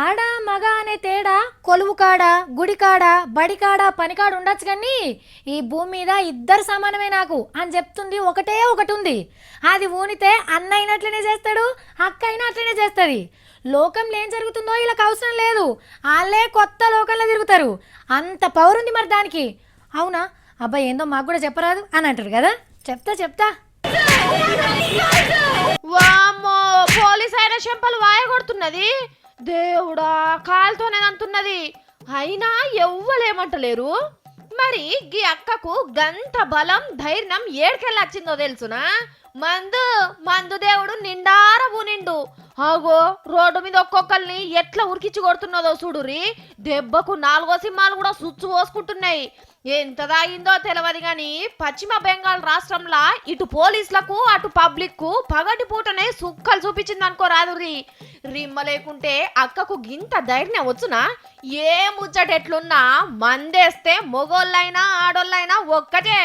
ఆడ మగ అనే తేడా కొలువు కాడ గుడి కాడ బడి కాడ పనికాడ ఉండొచ్చు కానీ ఈ భూమి మీద ఇద్దరు సమానమే నాకు అని చెప్తుంది ఒకటే ఒకటి ఉంది. అది ఊనితే అన్న అయినట్లనే చేస్తాడు, అక్క అయినా అట్లనే చేస్తుంది. లోకంలో ఏం జరుగుతుందో వీళ్ళకి అవసరం లేదు, వాళ్ళే కొత్త లోకంలో తిరుగుతారు. అంత పవర్ ఉంది మరి దానికి. అవునా అబ్బాయి ఏందో మాకు కూడా చెప్పరాదు అని అంటారు కదా. చెప్తా వామ్మో పోలీస్ అయిన చెంపలు వాయ కొడుతున్నది. దేవుడా కాలుతోనే అంటున్నది. అయినా ఎవ్వలేమంటలేరు. మరి గీ అక్కకు గంత బలం ధైర్యం ఏడికెళ్ళొచ్చిందో తెలుసునా? మందు దేవుడు నిండార ఊనిండు. ఆగో రోడ్డు మీద ఒక్కొక్కరిని ఎట్లా ఉరికిచ్చి కొడుతున్నదో చూడురి. దెబ్బకు 4 సింహాలు కూడా సుచ్చు పోసుకుంటున్నాయి. ఎంత తాగిందో తెలియదు గాని పశ్చిమ బెంగాల్ రాష్ట్రంలో ఇటు పోలీసులకు అటు పబ్లిక్ కు పగటి పూటనే సుక్కలు చూపించింది అనుకో రాదురి. రిమ్మ లేకుంటే అక్కకు గింత ధైర్యం వచ్చునా? ఏ ముచ్చటెట్లున్నా మందేస్తే మొగోళ్ళైనా ఆడోళ్ళైనా ఒక్కటే.